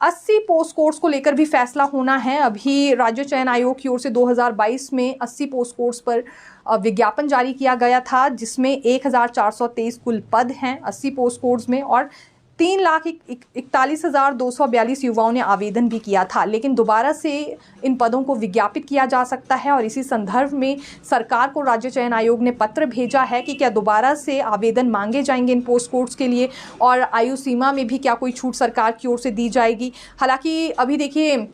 80 post course को लेकर भी फैसला होना है। अभी राज्य चयन आयोग की ओर से 2022 में 80 पोस्ट कोर्स पर विज्ञापन जारी किया गया था, जिसमें 1423 कुल पद हैं 80 पोस्ट कोर्स में, और 3,41,242 युवाओं ने आवेदन भी किया था। लेकिन दोबारा से इन पदों को विज्ञापित किया जा सकता है और इसी संदर्भ में सरकार को राज्य चयन आयोग ने पत्र भेजा है कि क्या दोबारा से आवेदन मांगे जाएंगे इन पोस्ट कोर्स के लिए, और आयु सीमा में भी क्या कोई छूट सरकार की ओर से दी जाएगी। हालांकि अभी देखिए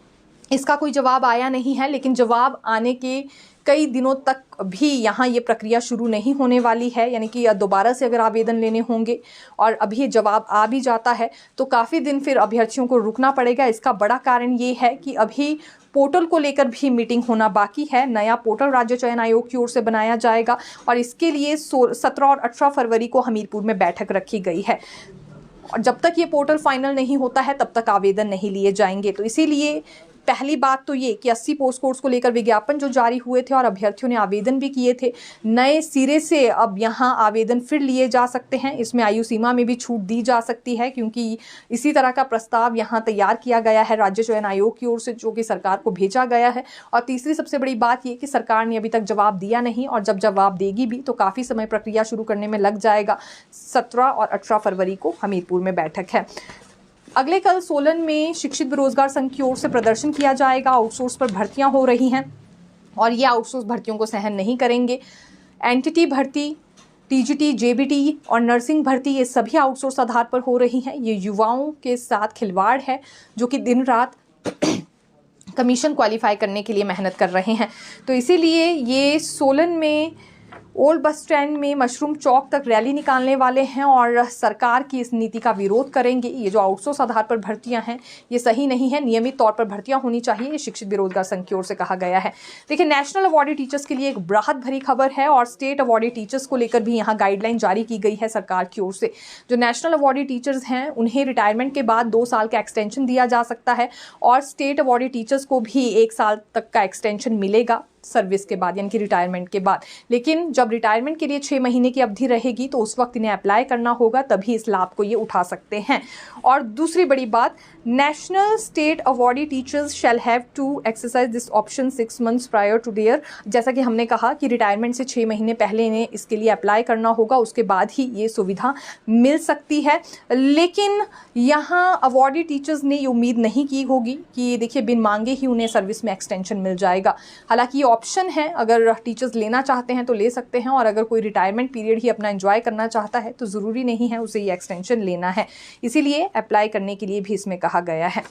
इसका कोई जवाब आया नहीं है, लेकिन जवाब आने के कई दिनों तक भी यहाँ ये प्रक्रिया शुरू नहीं होने वाली है, यानी कि दोबारा से अगर आवेदन लेने होंगे और अभी ये जवाब आ भी जाता है तो काफ़ी दिन फिर अभ्यर्थियों को रुकना पड़ेगा। इसका बड़ा कारण ये है कि अभी पोर्टल को लेकर भी मीटिंग होना बाकी है। नया पोर्टल राज्य चयन आयोग की ओर से बनाया जाएगा और इसके लिए 17 और 18 फरवरी को हमीरपुर में बैठक रखी गई है, और जब तक ये पोर्टल फाइनल नहीं होता है तब तक आवेदन नहीं लिए जाएंगे। तो इसीलिए पहली बात तो ये कि 80 पोस्ट कोर्स को लेकर विज्ञापन जो जारी हुए थे और अभ्यर्थियों ने आवेदन भी किए थे, नए सिरे से अब यहाँ आवेदन फिर लिए जा सकते हैं। इसमें आयु सीमा में भी छूट दी जा सकती है, क्योंकि इसी तरह का प्रस्ताव यहाँ तैयार किया गया है राज्य चयन आयोग की ओर से, जो कि सरकार को भेजा गया है। और तीसरी सबसे बड़ी बात ये कि सरकार ने अभी तक जवाब दिया नहीं, और जब जवाब देगी भी तो काफ़ी समय प्रक्रिया शुरू करने में लग जाएगा। 17 और 18 फरवरी को हमीरपुर में बैठक है। अगले कल सोलन में शिक्षित बेरोजगार संघ की ओर से प्रदर्शन किया जाएगा। आउटसोर्स पर भर्तियां हो रही हैं और ये आउटसोर्स भर्तियों को सहन नहीं करेंगे। एनटीटी भर्ती, टीजीटी, जेबीटी और नर्सिंग भर्ती, ये सभी आउटसोर्स आधार पर हो रही हैं। ये युवाओं के साथ खिलवाड़ है, जो कि दिन रात कमीशन क्वालिफाई करने के लिए मेहनत कर रहे हैं। तो इसीलिए ये सोलन में ओल्ड बस स्टैंड में मशरूम चौक तक रैली निकालने वाले हैं और सरकार की इस नीति का विरोध करेंगे। ये जो आउटसोर्स आधार पर भर्तियां हैं ये सही नहीं है, नियमित तौर पर भर्तियां होनी चाहिए, ये शिक्षित बेरोजगार संघ की ओर से कहा गया है। देखिए, नेशनल अवॉर्डी टीचर्स के लिए एक राहत भरी खबर है और स्टेट अवॉर्डी टीचर्स को लेकर भी यहाँ गाइडलाइन जारी की गई है सरकार की ओर से। जो नेशनल अवॉर्डी टीचर्स हैं उन्हें रिटायरमेंट के बाद 2 साल का एक्सटेंशन दिया जा सकता है, और स्टेट अवॉर्डी टीचर्स को भी 1 साल तक का एक्सटेंशन मिलेगा सर्विस के बाद, यानी कि रिटायरमेंट के बाद। लेकिन जब रिटायरमेंट के लिए 6 महीने की अवधि रहेगी तो उस वक्त इन्हें अप्लाई करना होगा, तभी इस लाभ को ये उठा सकते हैं। और दूसरी बड़ी बात, national state awardee teachers shall have to exercise this option 6 months prior to their. जैसा कि हमने कहा कि रिटायरमेंट से 6 महीने पहले इन्हें इसके लिए अप्लाई करना होगा, उसके बाद ही ये सुविधा मिल सकती है। लेकिन यहाँ अवॉर्डी टीचर्स ने ये उम्मीद नहीं की होगी कि देखिए बिन मांगे ही उन्हें सर्विस में एक्सटेंशन मिल जाएगा। हालांकि ऑप्शन है, अगर टीचर्स लेना चाहते हैं तो ले सकते हैं, और अगर कोई रिटायरमेंट पीरियड ही अपना एंजॉय करना चाहता है तो ज़रूरी नहीं है उसे ये एक्सटेंशन लेना है। इसीलिए अप्लाई करने के लिए भी इसमें कहा गया है।